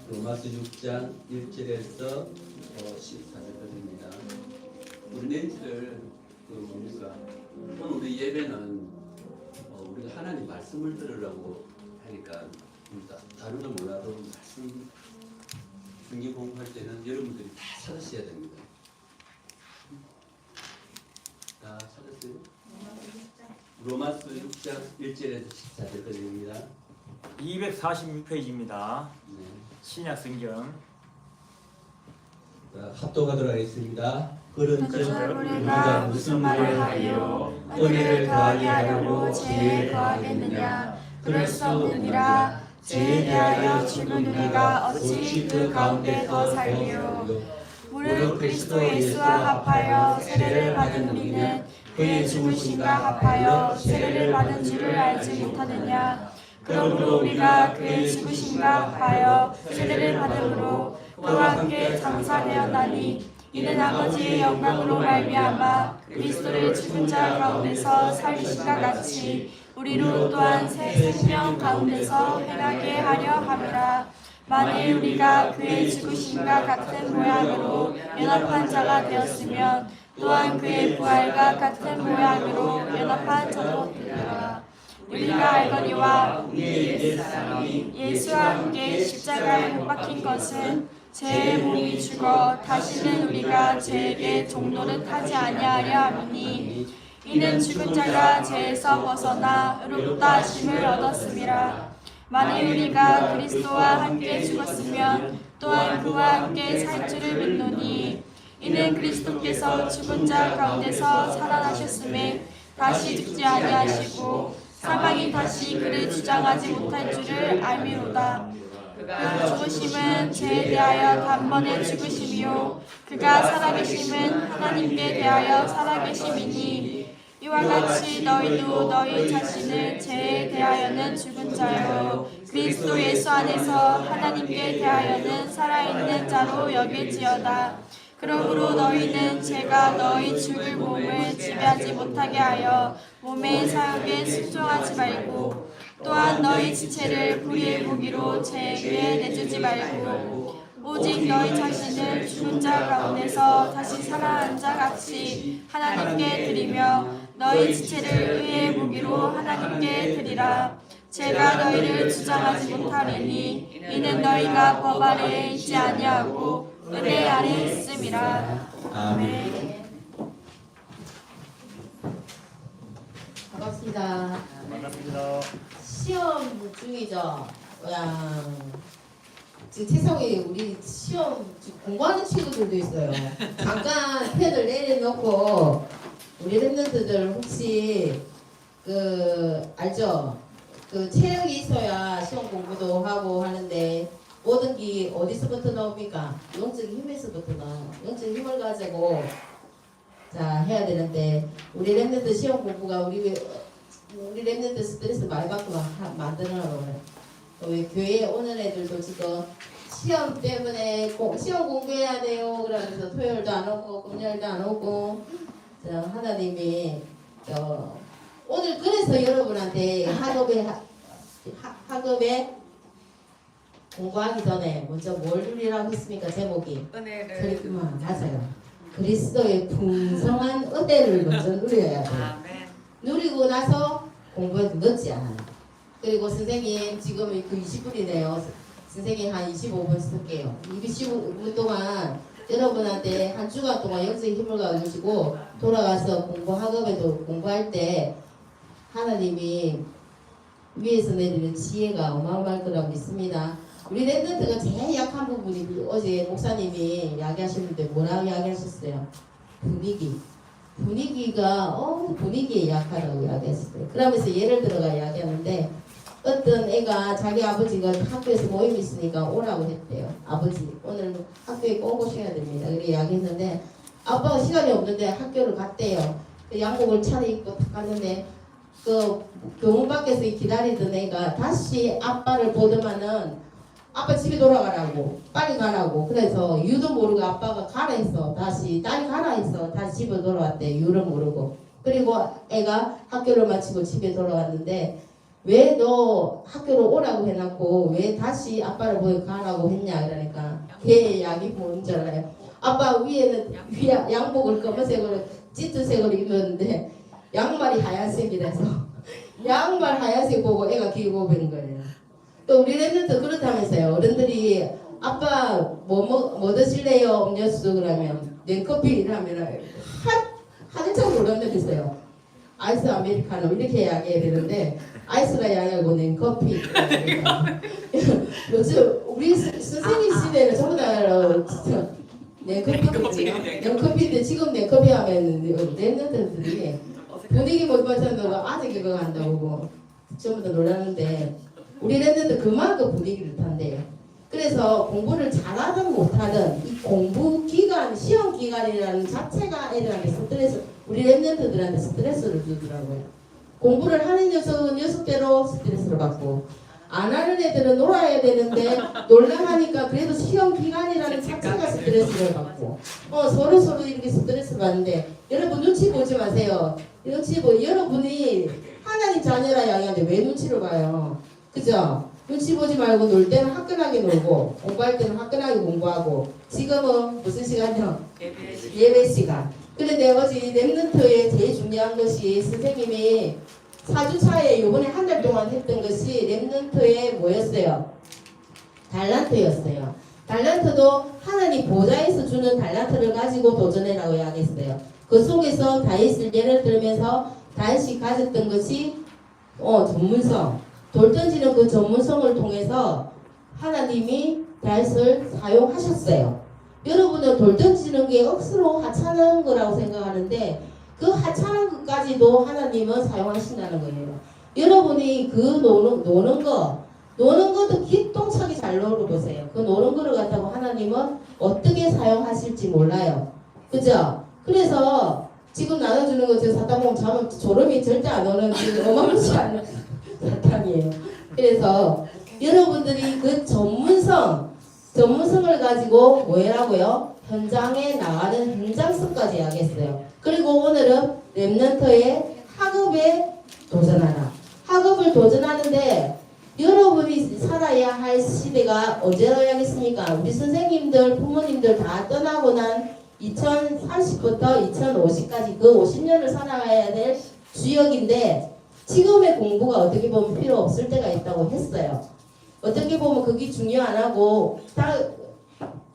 로마서 6장 1절에서 14절까지입니다. 우리 렌즈를 뭡니까? 오늘 우리 예배는 우리가 하나님 말씀을 들으라고 하니까 다른 건 몰라도 말씀 성경 공부할 때는 여러분들이 다 찾으셔야 됩니다. 다 찾았어요? 로마서 6장 1절에서 14절까지입니다. 246페이지입니다. 네. 신약 성경. 합독하도록 하겠습니다. 그런즉 우리가 무슨 말을 하여 은혜를 더하게 하려고 죄에 더하겠느냐? 그럴 수 없느니라. 죄에 대하여 죽은 우리가 어찌 그 가운데 더 살리요? 무릇 그리스도 예수와 합하여 세례를 받은 우리는 그의 죽으심과 합하여 세례를 받은 줄을 알지 못하느냐? 그러므로 우리가 그의 죽으심과 합하여 세례를 받음으로 그와 함께 장사되었나니 이는 아버지의 영광으로 말미암아 그리스도를 죽은 자 가운데서 살리심과 같이 우리로 또한 새 생명 가운데서 행하게 하려 함이라. 만일 우리가 그의 죽으심과 같은 모양으로 연합한 자가 되었으면 또한 그의 부활과 같은 모양으로 연합한 자도 되리라. 우리가 알거니와 우리의 옛사람이 예수와 함께 십자가에 못 박힌 것은 죄의 몸이 죽어 다시는 우리가 죄에게 종노릇하지 아니하려 함이니 이는 죽은 자가 죄에서 벗어나 의롭다 하심을 얻었음이라. 만일 우리가 그리스도와 함께 죽었으면 또한 그와 함께 살 줄을 믿노니 이는 그리스도께서 죽은 자 가운데서 살아나셨음에 다시 죽지 아니하시고 사망이 다시 그를 주장하지 못할 줄을 알미로다. 그 죽으심은 죄에 대하여 단번에 죽으심이요 그가 살아계심은 하나님께 대하여 살아계심이니 이와 같이 너희도 너희 자신을 죄에 대하여는 죽은 자요 그리스도 예수 안에서 하나님께 대하여는 살아있는 자로 여길지어다. 그러므로 너희는 죄가 너희 죽을 몸을 지배하지 못하게 하여 몸의 사욕에 순종하지 말고 또한 너희 지체를 불의의 무기로 죄에 내주지 말고 오직 너희 자신을 죽은 자 가운데서 다시 살아난 자 같이 하나님께 드리며 너희 지체를 의의 무기로 하나님께 드리라. 죄가 너희를 주장하지 못하리니 이는 너희가 법 아래에 있지 아니하고 은혜 아래 있음이라. 아멘. 반갑습니다. 반갑습니다. 시험 중이죠. 지금 세상에 우리 시험 공부하는 친구들도 있어요. 잠깐 펜을 내려놓고 우리 랩런트들 혹시 알죠? 체력이 있어야 시험 공부도 하고 하는데 모든 게 어디서부터 나옵니까? 영적 힘에서부터 나와요. 영적 힘을 가지고 해야 되는데 우리 랩런트 시험 공부가 우리 랩런트 스트레스 많이 받고 만들어놔요. 우리 교회에 오는 애들도 지금 시험 때문에 시험 공부해야 돼요. 그러면서 토요일도 안 오고 금요일도 안 오고 하나님이 오늘 그래서 여러분한테 학업에 공부하기 전에 먼저 뭘 누리라고 했습니까? 제목이 은혜를 맞아요. 그리스도의 풍성한 은혜를 먼저 누려야 돼요. 아멘. 누리고 나서 공부해도 늦지 않아요. 그리고 선생님 지금 20분이네요. 선생님 한 25분 쓸게요. 25분 동안 여러분한테 한 주간 동안 영적 힘을 가지고 돌아가서 학업에도 공부할 때 하나님이 위에서 내리는 지혜가 어마어마할 거라고 믿습니다. 우리 랩런트가 제일 약한 부분이 어제 목사님이 이야기하셨는데 뭐라고 이야기하셨어요? 분위기에 약하다고 이야기했어요. 그러면서 예를 들어가 이야기하는데 어떤 애가 자기 아버지가 학교에서 모임이 있으니까 오라고 했대요. 아버지 오늘 학교에 꼭 오셔야 됩니다. 그렇게 이야기했는데 아빠가 시간이 없는데 학교를 갔대요. 양복을 차려입고 딱 갔는데 교문 밖에서 기다리던 애가 다시 아빠를 보더만은 아빠 집에 돌아가라고 빨리 가라고 그래서 이유도 모르고 아빠가 가라 했어. 다시 딸이 가라 했어. 다시 집에 돌아왔대. 이유를 모르고. 그리고 애가 학교를 마치고 집에 돌아왔는데 왜 너 학교로 오라고 해놨고 왜 다시 아빠를 보고 가라고 했냐 이러니까 걔 약이 뭔지 알아요? 아빠 위에는 양복을 검은색으로 짙은색으로 입었는데 양말이 하얀색이라서 양말 하얀색 보고 애가 기고 본 거예요. 또 우리 랩런트 그렇다면서요. 어른들이 아빠 뭐 드실래요? 음료수 그러면 냉커피 이러면 한참 놀란다면서요. 아이스 아메리카노 이렇게 이야기해야 되는데 아이스가 이야기하고 냉커피 요즘 우리 선생님 시대는 전부 다 냉커피인데 지금 냉커피 하면 랩런트들이 분위기 못 맞춰도 아직 이거 한다고 전부 다 놀랐는데 우리 랩런트 그만큼 분위기를 탄대요. 그래서 공부를 잘하든 못하든 이 공부 기간, 시험 기간이라는 자체가 애들한테 스트레스, 우리 랩런트들한테 스트레스를 주더라고요. 공부를 하는 녀석은 녀석대로 스트레스를 받고 안 하는 애들은 놀아야 되는데 놀라하니까 그래도 시험 기간이라는 자체가 스트레스를 받고 서로 이렇게 스트레스를 받는데 여러분 눈치 보지 마세요. 여러분이 하나님 자녀라 이야기하는데 왜 눈치를 봐요? 그죠? 눈치 보지 말고 놀 때는 화끈하게 놀고 공부할 때는 화끈하게 공부하고 지금은 무슨 시간이요? 예배 시간. 그런데 어제 랩런트에 제일 중요한 것이 선생님이 4주차에 요번에 한 달 동안 했던 것이 랩런트에 뭐였어요? 달란트였어요. 달란트도 하나님 보좌에서 주는 달란트를 가지고 도전해라고 이야기했어요. 그 속에서 다윗을 예를 들면서 다윗이 가졌던 것이 전문성. 돌 던지는 그 전문성을 통해서 하나님이 다윗을 사용하셨어요. 여러분은 돌 던지는 게 억수로 하찮은 거라고 생각하는데 그 하찮은 것까지도 하나님은 사용하신다는 거예요. 여러분이 그 노는 것도 기똥차게 잘 놀아보세요. 그 노는 거를 갖다고 하나님은 어떻게 사용하실지 몰라요. 그죠? 그래서 지금 나눠주는 거 제가 사탕 먹으면 자면 졸음이 절대 안 오는 어마무시한 사탕이에요. 그래서 여러분들이 그 전문성을 가지고 뭐라고요? 현장에 나가는 현장성까지 이야기했어요. 그리고 오늘은 랩런트의 학업에 도전하라. 학업을 도전하는데 여러분이 살아야 할 시대가 언제로 하겠습니까? 우리 선생님들, 부모님들 다 떠나고 난 2030부터 2050까지 그 50년을 살아가야 될 주역인데 지금의 공부가 어떻게 보면 필요 없을 때가 있다고 했어요. 어떻게 보면 그게 중요 안 하고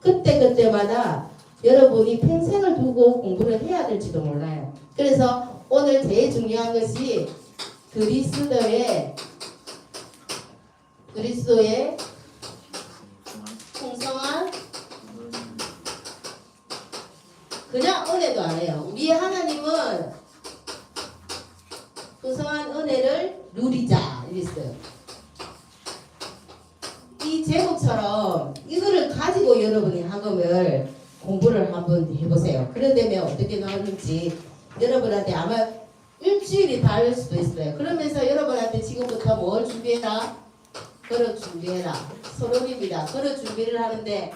그때마다 여러분이 평생을 두고 공부를 해야 될지도 몰라요. 그래서 오늘 제일 중요한 것이 그리스도의 풍성한 그냥 은혜도 안 해요. 우리 하나님은 풍성한 은혜를 누리자 이랬어요. 이 제목처럼 이거를 가지고 여러분이 학업을 공부를 한번 해보세요. 그러다면 어떻게 나오는지 여러분한테 아마 일주일이 다를 수도 있어요. 그러면서 여러분한테 지금부터 뭘 준비해라? 그릇 준비해라. 서론입니다. 그릇 준비를 하는데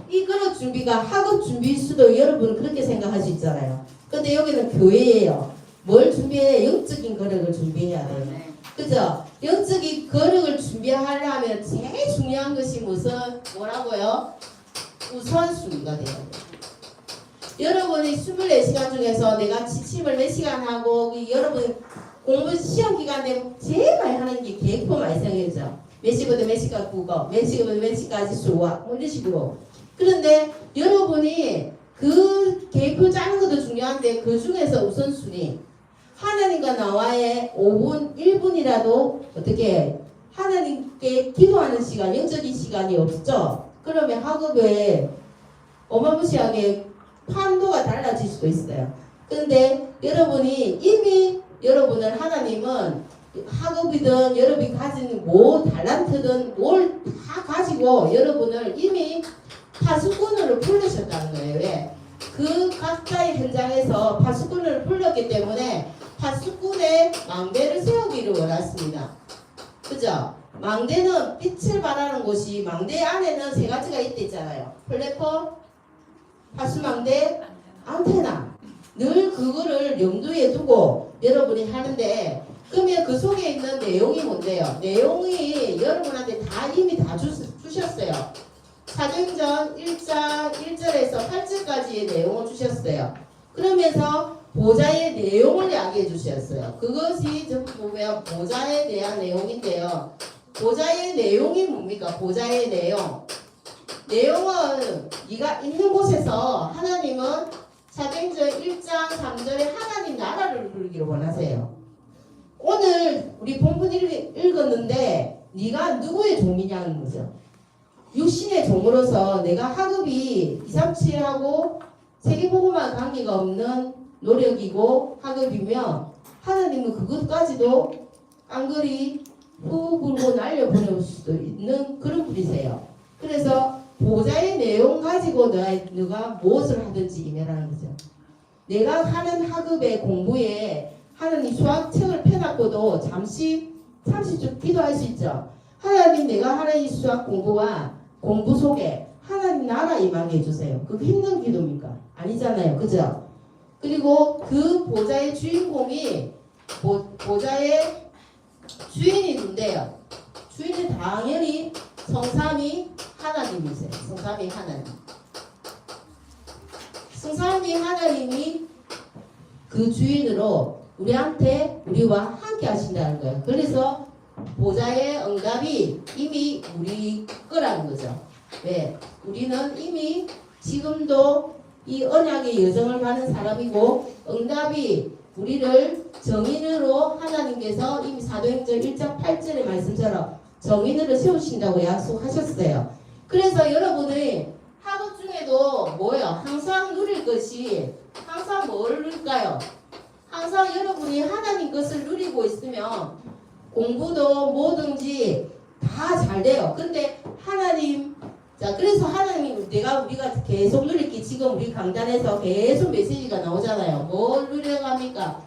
이 그릇 준비가 학업 준비일 수도 여러분은 그렇게 생각할 수 있잖아요. 근데 여기는 교회예요. 뭘 준비해? 영적인 거력을 준비해야 돼요. 그죠? 영적인 거력을 준비하려면 제일 중요한 것이 뭐라고요? 우선순위가 돼야 돼요. 여러분이 24시간 중에서 내가 지침을 몇 시간 하고 여러분 공부 시험 기간 되면 제일 많이 하는 게 계획표 말씀이죠. 몇 시부터 몇 시까지 국어, 몇 시부터 몇 시까지 수학 이런 식으로. 그런데 여러분이 그 계획표 짜는 것도 중요한데 그 중에서 우선순위 하나님과 나와의 5분, 1분이라도 어떻게 하나님께 기도하는 시간, 영적인 시간이 없죠? 그러면 학업에 어마무시하게 판도가 달라질 수도 있어요. 그런데 여러분이 이미 여러분을 하나님은 학업이든 여러분이 가진 뭐 달란트든 뭘 다 가지고 여러분을 이미 파수꾼으로 풀으셨다는 거예요. 왜? 그 각자의 현장에서 파수꾼을 풀렸기 때문에 파수꾼의 망대를 세우기를 원했습니다. 그죠? 망대는 빛을 발하는 곳이 망대 안에는 세 가지가 있댔잖아요. 플랫폼, 파수망대, 안테나. 늘 그거를 염두에 두고 여러분이 하는데 그러면 그 속에 있는 내용이 뭔데요? 내용이 여러분한테 다 이미 다 주셨어요. 사도행전 1장 1절에서 8절까지의 내용을 주셨어요. 그러면서 보좌의 내용을 이야기해 주셨어요. 그것이 전부 보면 보좌에 대한 내용인데요. 보좌의 내용이 뭡니까? 보좌의 내용. 내용은 네가 있는 곳에서 하나님은 사도행전 1장 3절에 하나님 나라를 누리기를 원하세요. 오늘 우리 본문 읽었는데 네가 누구의 종이냐는 거죠. 육신의 종으로서 내가 하급이 237하고 세계복음과 관계가 없는 노력이고 하급이며 하나님은 그것까지도 깡그리 후 불고 날려보낼 수도 있는 그런 분이세요. 그래서 보좌의 내용 가지고 너가 무엇을 하든지 임해라는 거죠. 내가 하는 학업의 공부에 하나님 수학책을 펴놨고도 잠시 30초 기도할 수 있죠. 하나님 내가 하는 이 수학 공부와 공부 속에 하나님 나라 임하게 해주세요. 그거 힘든 기도입니까? 아니잖아요. 그죠? 그리고 그 보좌의 주인공이 보좌의 주인이 누군데요? 주인은 당연히 성삼위 하나님이세요. 성삼위 하나님. 성삼위 하나님이 그 주인으로 우리와 함께 하신다는 거예요. 그래서 보좌의 응답이 이미 우리 거라는 거죠. 왜? 우리는 이미 지금도 이 언약의 여정을 가는 사람이고 응답이 우리를 정인으로 하나님께서 이미 사도행전 1장 8절의 말씀처럼 정인으로 세우신다고 약속하셨어요. 그래서 여러분의 학업 중에도 뭐예요? 항상 누릴 것이 항상 뭘 누릴까요? 항상 여러분이 하나님 것을 누리고 있으면 공부도 뭐든지 다 잘 돼요. 근데 하나님, 자, 그래서 하나님, 우리가 계속 누릴 게 지금 우리 강단에서 계속 메시지가 나오잖아요. 뭘 누려갑니까?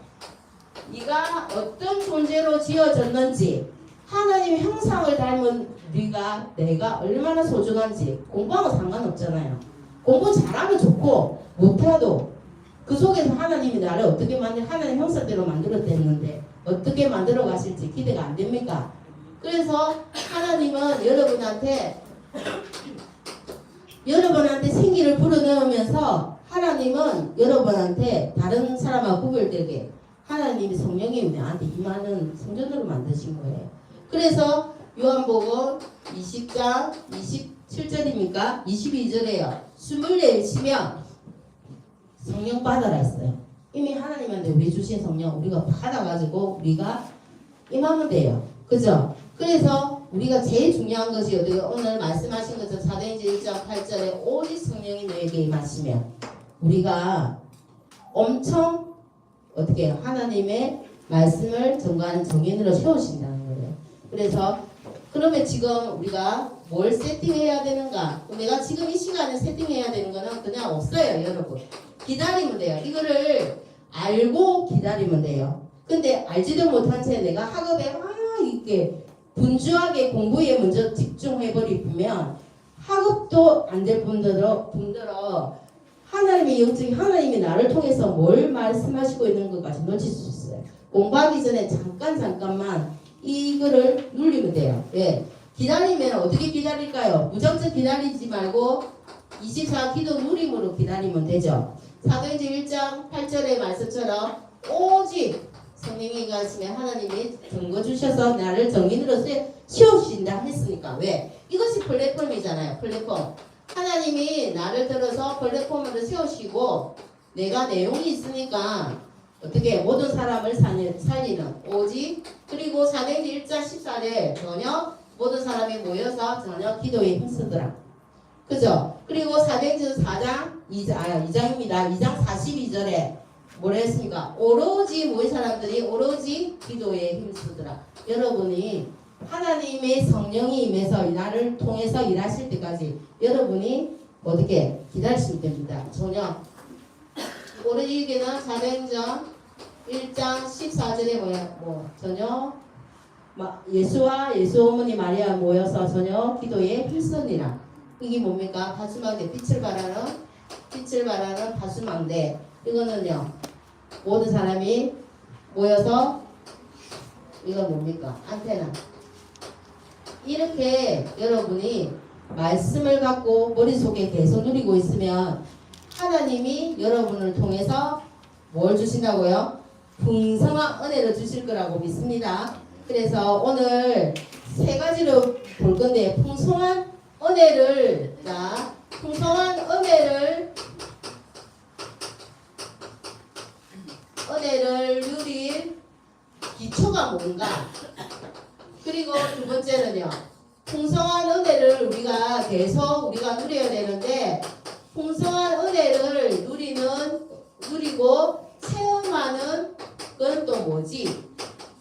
네가 어떤 존재로 지어졌는지, 하나님 형상을 닮은 내가 얼마나 소중한지 공부하고 상관없잖아요. 공부 잘하면 좋고 못해도 그 속에서 하나님이 나를 어떻게 하나님 형상대로 만들었댔는데 어떻게 만들어 가실지 기대가 안 됩니까? 그래서 하나님은 여러분한테 생기를 불어넣으면서 하나님은 여러분한테 다른 사람하고 구별되게 하나님이 성령이 나한테 임하는 성전으로 만드신 거예요. 그래서 요한복음 20장 27절입니까? 22절에요. 24일치면 성령 받아라 했어요. 이미 하나님한테 우리 주신 성령 우리가 받아가지고 우리가 임하면 돼요. 그죠? 그래서 우리가 제일 중요한 것이 오늘 말씀하신 것처럼 사도행전 1장 8절에 오직 성령이 너에게 임하시면 우리가 엄청 어떻게 하나님의 말씀을 전가하는 정인으로 세우신다는 거예요. 그래서 그러면 지금 우리가 뭘 세팅해야 되는가? 내가 지금 이 시간에 세팅해야 되는 거는 그냥 없어요, 여러분. 기다리면 돼요. 이거를 알고 기다리면 돼요. 근데 알지도 못한 채 내가 학업에 이렇게 분주하게 공부에 먼저 집중해버리면 학업도 안 될 뿐더러 하나님의 영적인 하나님이 나를 통해서 뭘 말씀하시고 있는 것까지 놓칠 수 있어요. 공부하기 전에 잠깐만 이거를 누리면 돼요. 예. 기다리면 어떻게 기다릴까요? 무작정 기다리지 말고 24 기도 누림으로 기다리면 되죠. 사도행전 1장 8절의 말씀처럼 오직 성령이 가시면 하나님이 증거 주셔서 나를 정인으로 세우신다 했으니까 왜? 이것이 플랫폼이잖아요. 플랫폼. 하나님이 나를 들어서 플랫폼으로 세우시고 내가 내용이 있으니까 어떻게 모든 사람을 살리는 오직 그리고 사도행전 1장 14절에 전혀 모든 사람이 모여서 전혀 기도에 힘쓰더라. 그죠? 그리고 사도행전 4장 2장입니다. 2장 42절에 뭐라 했습니까? 오로지 모인 사람들이 오로지 기도에 힘쓰더라. 여러분이 하나님의 성령이 임해서 나를 통해서 일하실 때까지 여러분이 어떻게 기다리시면 됩니다. 전혀 오르기는 사도행전 1장 14절에 전혀 예수와 예수 어머니 마리아 모여서 전혀 기도에 힘쓰니라. 이게 뭡니까? 파수망대 빛을 발하는 파수망대. 이거는요 모든 사람이 모여서 이건 뭡니까? 안테나. 이렇게 여러분이 말씀을 갖고 머릿속에 계속 누리고 있으면 하나님이 여러분을 통해서 뭘 주신다고요? 풍성한 은혜를 주실 거라고 믿습니다. 그래서 오늘 세 가지로 볼 건데 풍성한 은혜를 누릴 기초가 뭔가. 그리고 두 번째는요. 풍성한 은혜를 우리가 계속 누려야 되는데 풍성한 은혜를 누리고 체험하는 건 또 뭐지?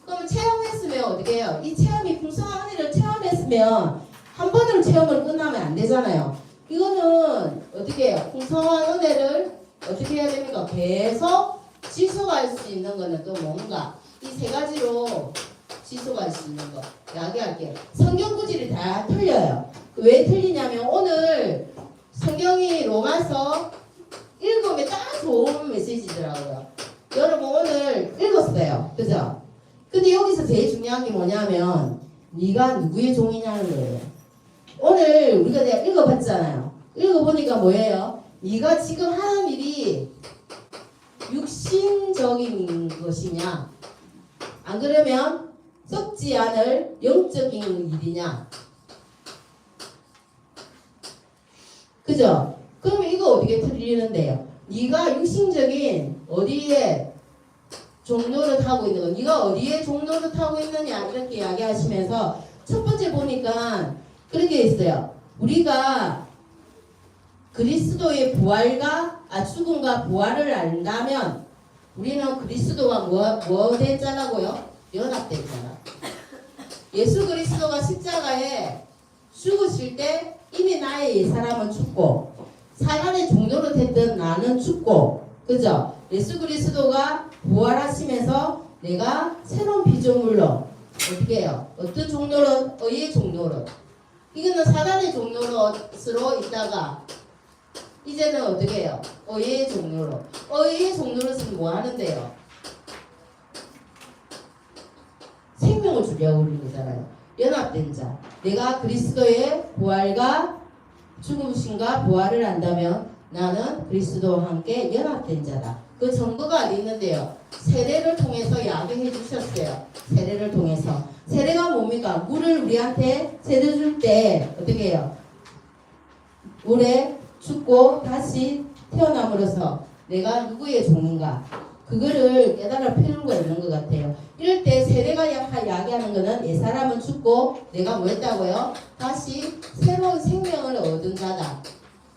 그럼 체험했으면 어떻게 해요? 이 체험이 풍성한 은혜를 체험했으면 한 번으로 체험을 끝나면 안 되잖아요. 이거는 어떻게 해요? 풍성한 은혜를 어떻게 해야 됩니까? 계속 지속할 수 있는 거는 또 뭔가? 이 세 가지로 지속할 수 있는 거 이야기할게요. 성경 구절이 다 틀려요. 왜 틀리냐면 오늘 성경이 로마서 읽으면 딱 좋은 메시지더라고요. 여러분 오늘 읽었어요. 그죠? 근데 여기서 제일 중요한 게 뭐냐면 네가 누구의 종이냐는 거예요. 오늘 우리가 내가 읽어봤잖아요. 읽어보니까 뭐예요? 네가 지금 하는 일이 육신적인 것이냐 안 그러면 썩지 않을 영적인 일이냐. 그죠? 그럼 이거 어떻게 틀리는데요? 네가 육신적인 어디에 종로를 타고 있는 거, 네가 어디에 종로를 타고 있느냐 이렇게 이야기하시면서 첫 번째 보니까 그렇게 있어요. 우리가 그리스도의 죽음과 부활을 안다면 우리는 그리스도가 뭐 됐잖아고요? 연합됐잖아. 예수 그리스도가 십자가에 죽으실 때 이미 나의 옛사람은 죽고 사단의 종로로 됐던 나는 죽고, 그죠? 예수 그리스도가 부활하시면서 내가 새로운 피조물로 어떻게 해요? 어떤 종로로? 의의 종로로. 이거는 사단의 종로로 있다가 이제는 어떻게 해요? 의의 종로로. 의의 종로로서는 뭐 하는데요? 생명을 주려고 그러는 거잖아요. 연합된 자. 내가 그리스도의 부활과 죽으심과 부활을 한다면 나는 그리스도와 함께 연합된 자다. 그 증거가 어디 있는데요? 세례를 통해서 이야기해 주셨어요. 세례를 통해서. 세례가 뭡니까? 물을 우리한테 세례 줄 때 어떻게 해요? 물에 죽고 다시 태어남으로써 내가 누구의 종인가? 그거를 깨달을 필요가 있는 것 같아요. 이럴 때 세례가 이야기하는 거는 옛사람은 죽고 내가 뭐 했다고요? 다시 새로운 생명을 얻은 자다.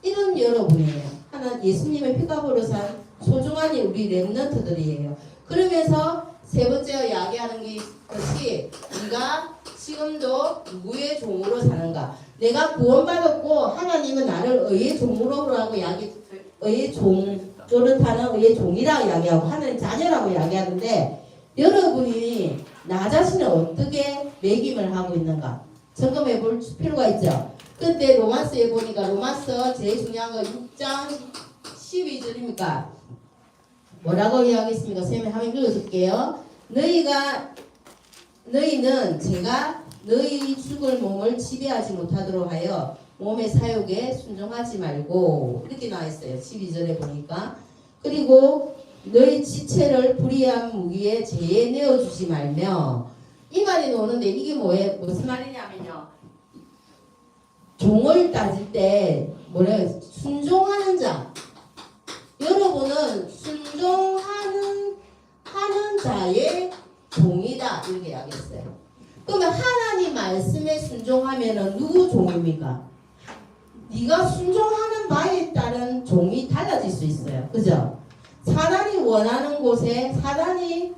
이런 여러분이에요. 하나 예수님의 피값으로 산 소중한 우리 렘넌트들이에요. 그러면서 세 번째 이야기하는 것이 네가 지금도 누구의 종으로 사는가? 내가 구원받았고 하나님은 나를 의의 종으로 하고 의의 종 노릇하는 의의 종이라고 이야기하고 하나님 자녀라고 이야기하는데 여러분이 나 자신을 어떻게 매김을 하고 있는가 점검해 볼 필요가 있죠. 근데 로마서에 보니까 로마서 제일 중요한 거 6장 12절입니까? 뭐라고 이야기했습니까? 선생님이 한번 읽어줄게요. 너희는 제가 너희 죽을 몸을 지배하지 못하도록 하여 몸의 사욕에 순종하지 말고 이렇게 나와있어요. 12절에 보니까. 그리고 너희 지체를 불의한 무기에 죄에 내어주지 말며 이 말이 나오는데 이게 뭐예요? 무슨 말이냐면요. 종을 따질 때 뭐래요? 순종하는 자. 여러분은 순종하는 자의 종이다 이렇게 이야기했어요. 그러면 하나님 말씀에 순종하면은 누구 종입니까? 네가 순종하는 바에 따른 종이 달라질 수 있어요. 그죠? 사단이 원하는 곳에 사단이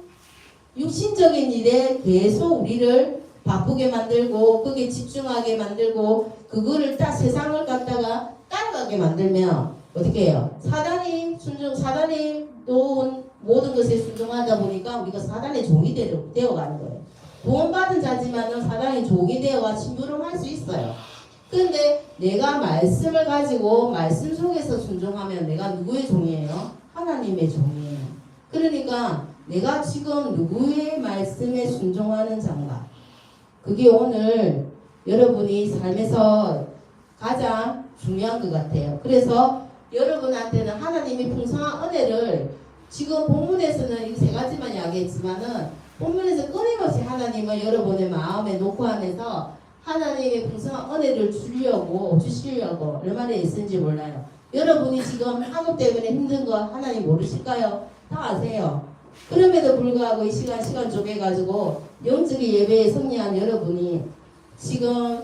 육신적인 일에 계속 우리를 바쁘게 만들고 거기에 집중하게 만들고 그거를 딱 세상을 갖다가 따라가게 만들면 어떻게 해요? 사단이 놓은 모든 것에 순종하다 보니까 우리가 사단의 종이 되어가는 거예요. 구원받은 자지만은 사단의 종이 되어가 심부름할 수 있어요. 그런데 내가 말씀을 가지고 말씀 속에서 순종하면 내가 누구의 종이에요? 하나님의 종이에요. 그러니까 내가 지금 누구의 말씀에 순종하는 자인가? 그게 오늘 여러분이 삶에서 가장 중요한 것 같아요. 그래서 여러분한테는 하나님이 풍성한 은혜를 지금 본문에서는 이 세 가지만 이야기했지만은 본문에서 끊임없이 하나님은 여러분의 마음에 놓고 하면서 하나님의 풍성한 은혜를 주시려고 얼마나 애쓰는지 몰라요. 여러분이 지금 학업 때문에 힘든 거 하나님 모르실까요? 다 아세요. 그럼에도 불구하고 이 시간 쪼개가지고 영적인 예배에 승리한 여러분이 지금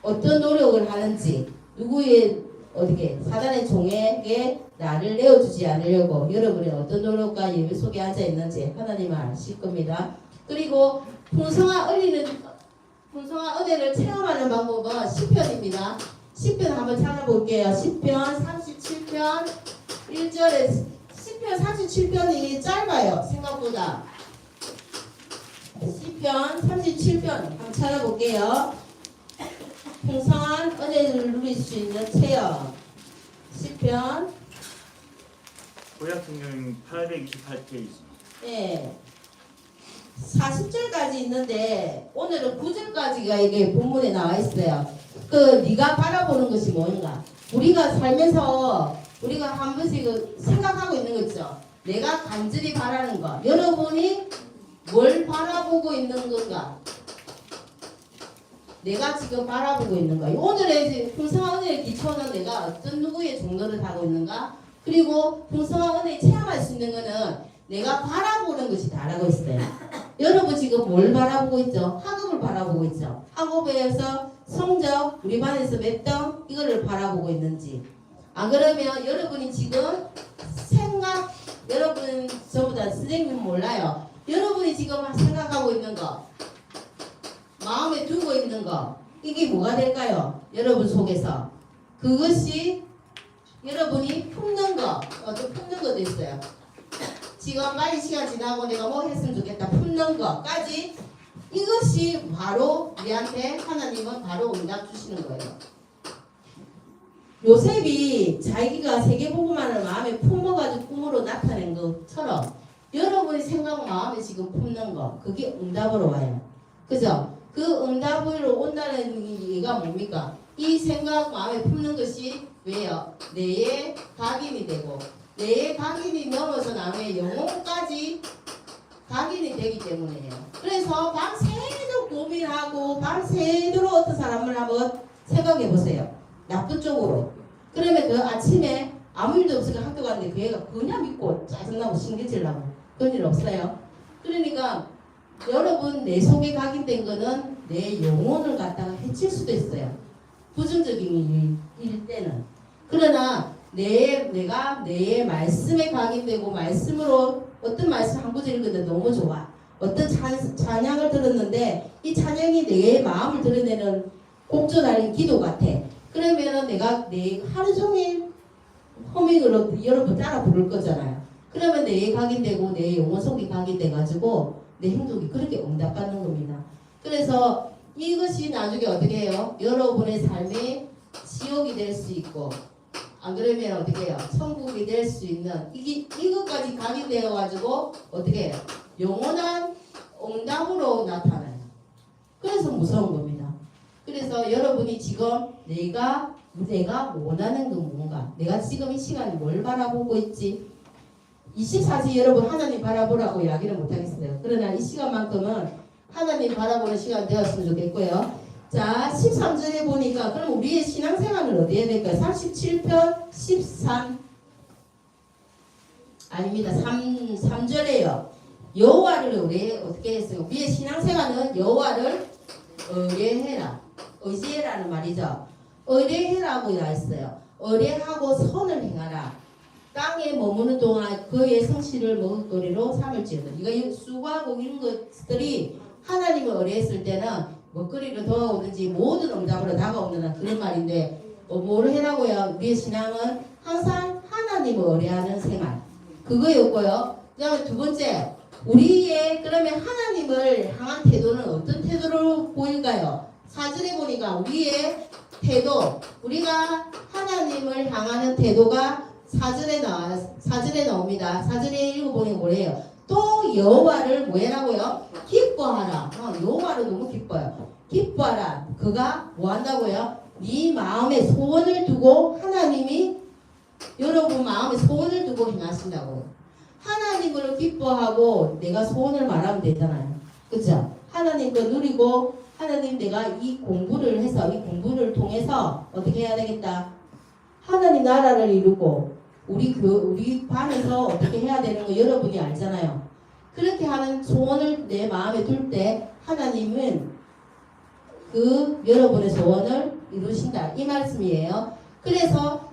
어떤 노력을 하는지 누구의 어떻게 사단의 종에게 나를 내어주지 않으려고 여러분의 어떤 노력과 예배 속에 앉아 있는지 하나님은 아실 겁니다. 그리고 풍성한 은혜를 체험하는 방법은 시편입니다. 시편 한번 찾아볼게요. 시편 37편 1절에 시편 37편이 짧아요. 생각보다. 시편 37편 한번 찾아볼게요. 풍성한 은혜를 누릴 수 있는 체험. 시편 구약 성경 828페이지. 네. 40절까지 있는데 오늘은 9절까지가 이게 본문에 나와 있어요. 네가 바라보는 것이 뭔가. 우리가 살면서 우리가 한 번씩 생각하고 있는 거 있죠. 내가 간절히 바라는 거. 여러분이 뭘 바라보고 있는 건가? 내가 지금 바라보고 있는 거. 오늘의 풍성한 은혜의 기초는 내가 어떤 누구의 종로를 하고 있는가? 그리고 풍성한 은혜를 체험할 수 있는 거는 내가 바라보는 것이 다라고 있어요. 여러분 지금 뭘 바라보고 있죠? 학업을 바라보고 있죠. 학업에서 성적, 우리 반에서 몇 등 이거를 바라보고 있는지. 안 그러면 여러분이 지금 생각, 여러분 저보다 선생님 몰라요. 여러분이 지금 생각하고 있는 거, 마음에 두고 있는 거, 이게 뭐가 될까요? 여러분 속에서. 그것이 여러분이 품는 거, 또 품는 것도 있어요. 지금 빨리 시간 지나고 내가 뭐 했으면 좋겠다 품는 것까지 이것이 바로 우리한테 하나님은 바로 응답 주시는 거예요. 요셉이 자기가 세계복음만을 마음에 품어가지고 꿈으로 나타낸 것처럼 여러분의 생각 마음에 지금 품는 거 그게 응답으로 와요. 그죠? 그 응답으로 온다는 얘기가 뭡니까? 이 생각 마음에 품는 것이 왜요? 내의 각인이 되고 내의 각인이 넘어서 남의 영혼까지 각인이 되기 때문이에요. 그래서 밤새도록 고민하고 밤새도록 어떤 사람을 한번 생각해 보세요. 나쁜 쪽으로. 그러면 그 아침에 아무 일도 없으니까 학교 갔는데 그 애가 그냥 믿고 짜증나고 신경질 나고 그런 일 없어요. 그러니까 여러분 내 속에 각인된 거는 내 영혼을 갖다가 해칠 수도 있어요. 부정적인 일 때는. 그러나 내가 내 말씀에 각인되고 말씀으로 어떤 말씀 한 구절 읽었는데 너무 좋아. 어떤 찬양을 들었는데 이 찬양이 내 마음을 드러내는 곡조 달린 기도 같아. 그러면은 내가 내 하루 종일 허밍으로 여러분 따라 부를 거잖아요. 그러면 내에 각인되고 내 영혼 속에 각인돼가지고 내 행동이 그렇게 응답받는 겁니다. 그래서 이것이 나중에 어떻게 해요? 여러분의 삶이 지옥이 될 수 있고 안 그러면 어떻게 해요? 천국이 될 수 있는 이것까지 각인되어 가지고 어떻게 해요? 영원한 응답으로 나타나요. 그래서 무서운 겁니다. 그래서 여러분이 지금 내가 원하는 건 뭔가, 내가 지금 이 시간에 뭘 바라보고 있지? 24시 여러분 하나님 바라보라고 이야기를 못하겠어요. 그러나 이 시간만큼은 하나님 바라보는 시간 되었으면 좋겠고요. 자, 13절에 보니까 그럼 우리의 신앙생활은 어디에 될까요? 37편 13 아닙니다. 3절에요. 여호와를 어떻게 했어요? 우리의 신앙생활은 여호와를 의지해라는 말이죠. 의뢰해라고 나와 있어요. 의뢰하고 선을 행하라. 땅에 머무는 동안 그의 성실을 먹을거리로 삼을지어다. 이거 수고하고 이런 것들이 하나님을 의뢰했을 때는 먹거리를 도와오든지 모든 응답으로 다가오는 그런 말인데 뭐를 해라고요? 우리의 신앙은 항상 하나님을 의뢰하는 생활 그거였고요. 그 다음에 두 번째 우리의 그러면 하나님을 향한 태도는 어떤 태도로 보일까요? 4절에 보니까 우리의 태도 우리가 하나님을 향하는 태도가 4절에 나옵니다. 4절에 읽어보니 뭐래요? 또 여호와를 뭐해라고요? 기뻐하라. 여호와를 너무 기뻐요. 기뻐하라. 그가 뭐 한다고요? 네 마음에 소원을 두고 하나님이 여러분 마음에 소원을 두고 행하신다고요. 하나님을 기뻐하고 내가 소원을 말하면 되잖아요. 그죠? 하나님 거 누리고 하나님 내가 이 공부를 해서 이 공부를 통해서 어떻게 해야 되겠다? 하나님 나라를 이루고 우리 반에서 어떻게 해야 되는 거 여러분이 알잖아요. 그렇게 하는 소원을 내 마음에 둘 때 하나님은 그 여러분의 소원을 이루신다. 이 말씀이에요. 그래서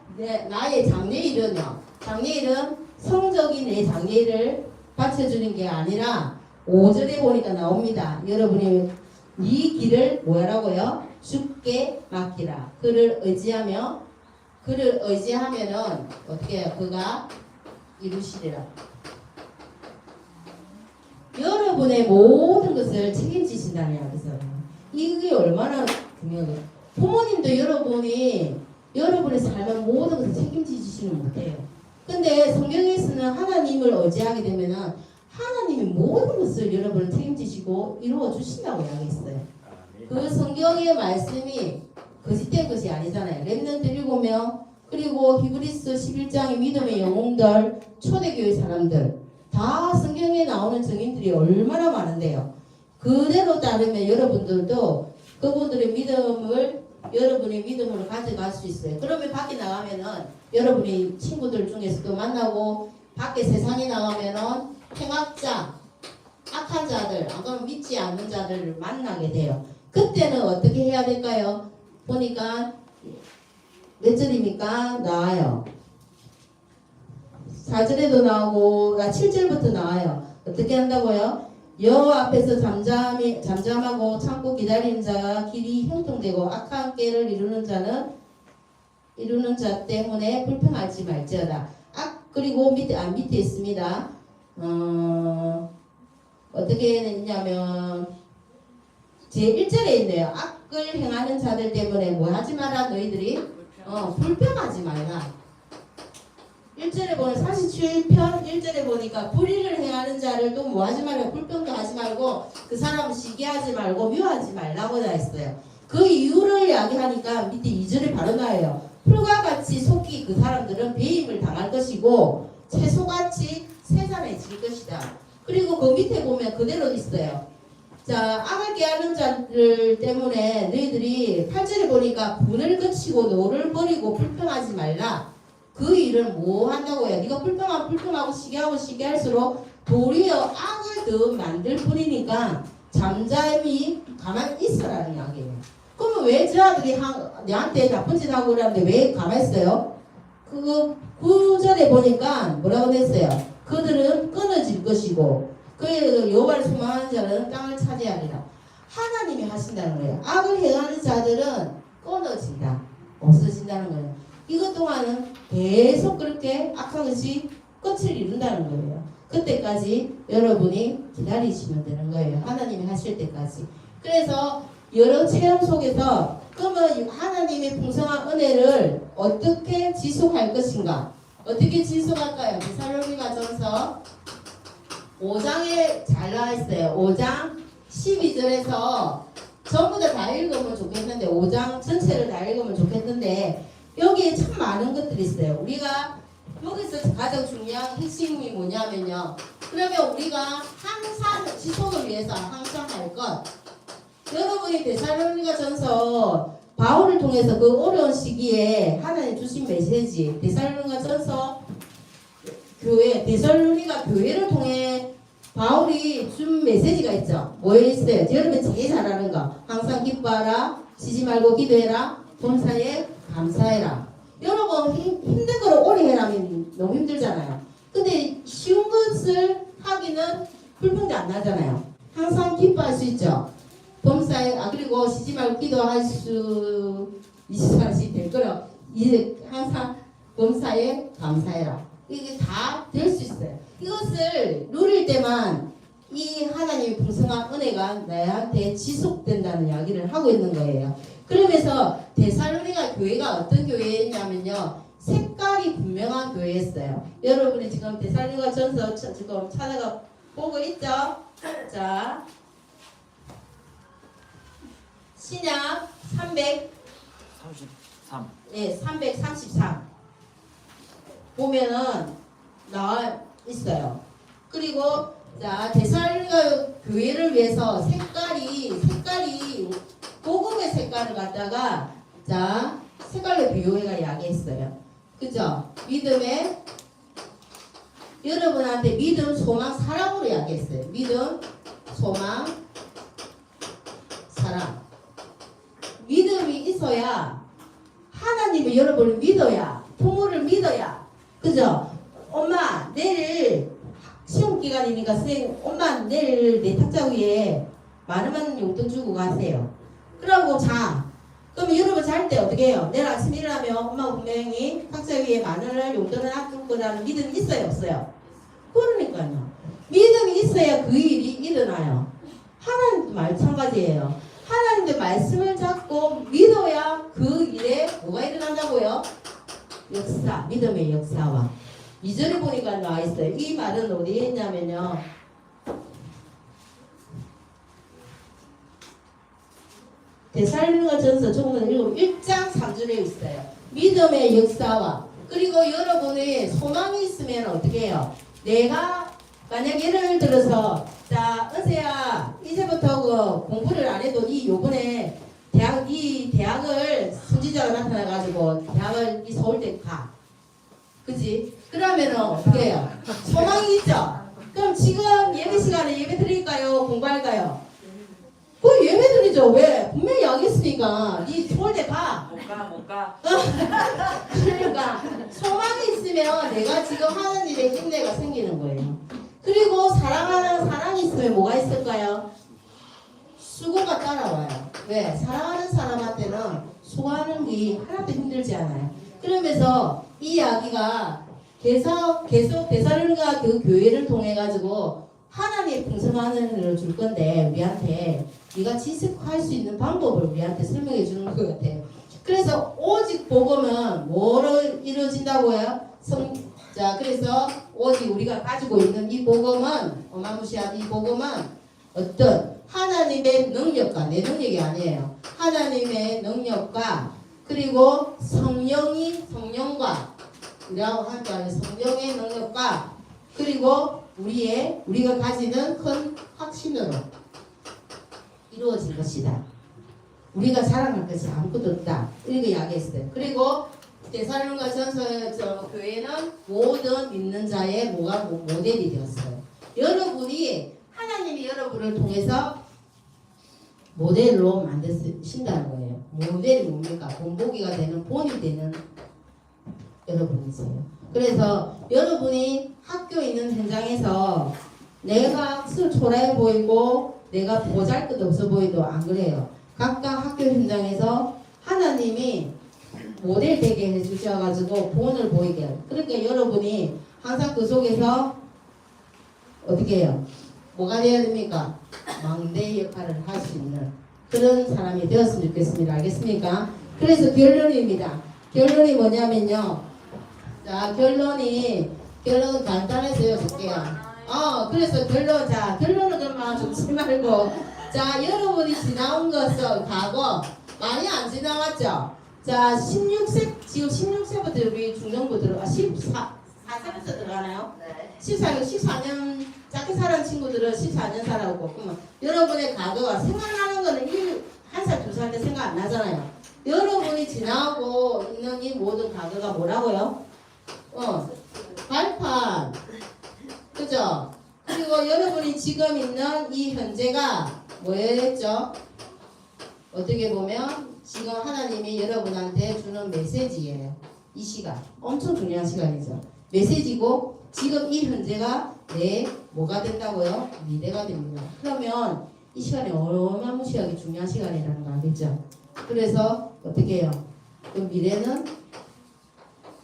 나의 장래일은요. 장래일은 성적인 내 장래일을 받쳐주는 게 아니라 5절에 보니까 나옵니다. 여러분이 이 길을 뭐라고요? 주께 맡기라. 그를 의지하면은 어떻게 해요? 그가 이루시리라. 여러분의 모든 것을 책임지신다는 이야기죠. 이게 얼마나 중요해요. 부모님도 여러분의 삶의 모든 것을 책임지시는 못해요. 근데 성경에서는 하나님을 의지하게 되면은 하나님이 모든 것을 여러분을 책임지시고 이루어 주신다고 이야기했어요. 그 성경의 말씀이 거짓된 것이 아니잖아요. 렘넌트 7명 그리고 히브리서 11장의 믿음의 영웅들 초대교회 사람들 다 성경에 나오는 증인들이 얼마나 많은데요. 그대로 따르면 여러분들도 그분들의 여러분의 믿음으로 가져갈 수 있어요. 그러면 밖에 나가면은 여러분이 친구들 중에서도 만나고 밖에 세상에 나가면은 행악자, 악한 자들, 안 그러면 믿지 않는 자들을 만나게 돼요. 그때는 어떻게 해야 될까요? 보니까 몇 절입니까? 나와요. 4절에도 나오고 7절부터 나와요. 어떻게 한다고요? 여호와 앞에서 잠잠하고 참고 기다리는 자가 길이 형통되고 악한 꾀를 이루는 자 때문에 불평하지 말지어다. 그리고 밑에 있습니다. 어떻게 했냐면 제 1절에 있네요. 악을 행하는 자들 때문에 뭐 하지 마라 너희들이 불평하지 말라. 1절에 보면 47편 1절에 보니까 불의를 행하는 자를 또 뭐 하지 말고 불평도 하지 말고 그 사람 시기하지 말고 묘하지 말라고 다 했어요. 그 이유를 이야기하니까 밑에 2절에 바로 나와요. 풀과 같이 속히 그 사람들은 배임을 당할 것이고 채소같이 세산해질 것이다. 그리고 그 밑에 보면 그대로 있어요. 자, 악을 깨하는 자들 때문에 너희들이 8절에 보니까 분을 그치고 노를 버리고 불평하지 말라. 그 일은 뭐 한다고요? 네가 불평하고 시기할수록 도리어 악을 더 만들 뿐이니까 잠잠히 가만히 있어라는 이야기예요. 그러면 왜 저 아들이 내한테 나쁜 짓 하고 그러는데 왜 가만히 있어요? 그 9절에 보니까 뭐라고 됐어요? 그들은 끊어질 것이고 그 여호와를 소망하는 자는 땅을 차지하리라. 하나님이 하신다는 거예요. 악을 행하는 자들은 끊어진다. 없어진다는 거예요. 이것 동안은 계속 그렇게 악한 것이 끝을 이룬다는 거예요. 그때까지 여러분이 기다리시면 되는 거예요. 하나님이 하실 때까지. 그래서 여러 체험 속에서 그러면 하나님의 풍성한 은혜를 어떻게 지속할 것인가? 어떻게 지속할까요? 데살로니가전서 5장에 잘 나와 있어요. 5장 12절에서 전부 다 읽으면 좋겠는데 5장 전체를 다 읽으면 좋겠는데 여기에 참 많은 것들이 있어요. 우리가 여기서 가장 중요한 핵심이 뭐냐면요. 그러면 우리가 항상 지속을 위해서 항상 할 것. 여러분이 데살로니가전서 바울을 통해서 그 어려운 시기에 하나님 주신 메시지 데살로니가전서 교회 데살로니가 교회를 통해 바울이 준 메시지가 있죠. 뭐에 있어요? 여러분 제일 잘하는 거. 항상 기뻐하라. 쉬지 말고 기도해라. 범사에 감사해라. 여러분 힘든 거를 오래 해라면 너무 힘들잖아요. 근데 쉬운 것을 하기는 불평도 안 나잖아요. 항상 기뻐할 수 있죠. 범사에 그리고 쉬지 말고 기도할 수 24시간 될 거라. 이제 항상 범사에 감사해라. 이게 다 될 수 있어요. 이것을 누릴 때만 이 하나님의 풍성한 은혜가 나한테 지속된다는 이야기를 하고 있는 거예요. 그러면서 데살로니가 교회가 어떤 교회였냐면요. 색깔 색깔이 분명한 교회였어요. 여러분이 지금 데살로니가 전서 지금 찾아가 보고 있죠? 자, 신약 33. 333 보면은 나와 있어요. 그리고 자 데살로니가 교회를 위해서 색깔이 복음의 색깔을 갖다가 자 색깔로 비교해가 이야기했어요. 그죠? 믿음의 여러분한테 믿음, 소망, 사랑으로 이야기했어요. 믿음, 소망, 사랑. 믿음이 있어야 하나님이 여러분을 믿어야 부모를 믿어야 그죠? 엄마 내일 시험 기간이니까 선생님 엄마 내일 내 탁자 위에 많은 용돈 주고 가세요. 그러고 자. 그럼 여러분 잘 때 어떻게 해요? 내일 아침 일어나면 엄마가 분명히 탁자 위에 만원을 용돈을 아낄 거라는 믿음이 있어요 없어요? 그러니까요. 믿음이 있어야 그 일이 일어나요. 하나님도 마찬가지예요. 하나님의 말씀을 잡고 믿어야 그 일에 뭐가 일어난다고요? 역사, 믿음의 역사와 2절에 보니까 나와 있어요. 이 말은 어디에 있냐면요. 데살로니가 전서 조금 더 읽으면 1장 3절에 있어요. 믿음의 역사와 그리고 여러분의 소망이 있으면 어떻게 해요? 내가 만약 예를 들어서 자 은세야 이제부터 그 공부를 안 해도 이 요번에 대학을 순지자가 나타나가지고 대학을 이 서울대 가 그치? 그러면은 어떻게 해요? 소망이 있죠? 그럼 지금 예배 시간에 예배 드릴까요? 공부할까요? 그 예배 드리죠. 왜? 분명히 여기 있으니까 니 서울대 가. 못 가. 그러니까 소망이 있으면 내가 지금 하나님의 힘내가 생기는 거예요. 그리고 사랑하는 사랑이 있으면 뭐가 있을까요? 수고가 따라와요. 왜? 사랑하는 사람한테는 수고하는 게 하나도 힘들지 않아요. 그러면서 이 이야기가 계속 데살로니가 그 교회를 통해 가지고 하나님의 풍성한 은혜를 줄 건데 우리한테 네가 지식할 수 있는 방법을 우리한테 설명해 주는 것 같아요. 그래서 오직 복음은 뭐로 이루어진다고요? 자 그래서 오직 우리가 가지고 있는 이 복음은 어마무시한 이 복음은 어떤 하나님의 능력과 내 능력이 아니에요. 하나님의 능력과 그리고 성령과 우리하고 함께하는 성령의 능력과 그리고 우리가 가지는 큰 확신으로 이루어진 것이다. 우리가 자랑할 것이 아무것도 없다. 이렇게 이야기했어요. 그리고 데살로니가 전서 교회는 모든 믿는 자의 모델이 되었어요. 여러분이 하나님이 여러분을 통해서 모델로 만드신다는 거예요. 모델이 뭡니까? 본보기가 되는 본이 되는 여러분이세요. 그래서 여러분이 학교에 있는 현장에서 내가 학술 초라해 보이고 내가 보잘것 없어 보이도 안 그래요. 각각 학교 현장에서 하나님이 모델 되게 해주셔가지고 본을 보이게 해요. 그러니까 여러분이 항상 그 속에서 어떻게 해요? 뭐가 되어야 됩니까? 망대 역할을 할 수 있는 그런 사람이 되었으면 좋겠습니다. 알겠습니까? 그래서 결론입니다. 결론이 뭐냐면요. 자, 결론은 간단해서 해줄게요. 그래서 결론은 그만 죽지 말고. 자, 여러분이 지나온 것은 과거 많이 안 지나왔죠? 자, 16세, 지금 16세부터 우리 중정부 14세부터 들어가나요? 네. 14년, 짧게 살은 친구들은 14년 살아오고, 그러면 여러분의 과거가 생각나는 거는 1살, 2살 때 생각 안 나잖아요. 여러분이 지나고 있는 이 모든 과거가 뭐라고요? 발판. 그죠? 그리고 여러분이 지금 있는 이 현재가 뭐였죠? 어떻게 보면 지금 하나님이 여러분한테 주는 메시지예요. 이 시간. 엄청 중요한 시간이죠. 메시지고 지금 이 현재가 내 뭐가 된다고요? 미래가 됩니다. 그러면 이 시간이 얼마나 무시하게 중요한 시간이라는 거 알겠죠? 그래서 어떻게 해요? 그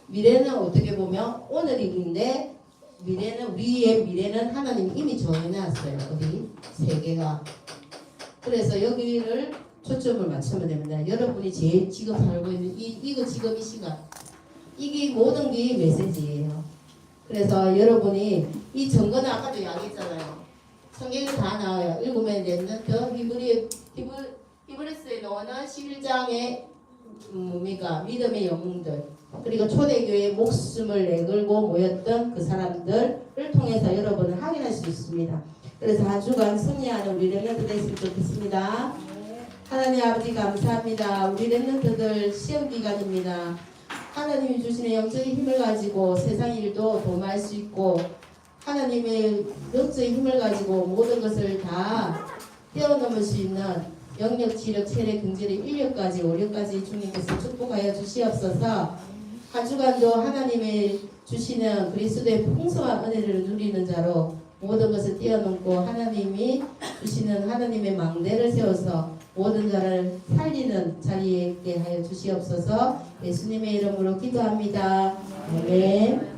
미래는 어떻게 보면 오늘인데 우리의 미래는 하나님이 이미 정해놨어요. 어디? 세계가. 그래서 여기를 초점을 맞추면 됩니다. 여러분이 제일 지금 살고 있는 이거 지금 이 시간 이게 모든 게 메시지예요. 그래서 여러분이 이 증거는 아까도 이야기했잖아요. 성경에 다 나와요. 읽으면 되는 히브리스에 나오는 11장의 뭡니까? 믿음의 영웅들 그리고 초대교회에 목숨을 내걸고 모였던 그 사람들을 통해서 여러분을 확인할 수 있습니다. 그래서 한 주간 승리하는 우리 렘넌트 됐으면 좋겠습니다. 하나님 아버지 감사합니다. 우리 렘넌트들 시험 기간입니다. 하나님이 주시는 영적인 힘을 가지고 세상 일도 도모할 수 있고 하나님의 영적인 힘을 가지고 모든 것을 다 뛰어넘을 수 있는 영역, 지력, 체력, 경제력, 인력까지, 오력까지 주님께서 축복하여 주시옵소서. 한 주간도 하나님의 주시는 그리스도의 풍성한 은혜를 누리는 자로 모든 것을 뛰어넘고 하나님이 주시는 하나님의 망대를 세워서 모든 자를 살리는 자리에 있게 하여 주시옵소서. 예수님의 이름으로 기도합니다. 아멘.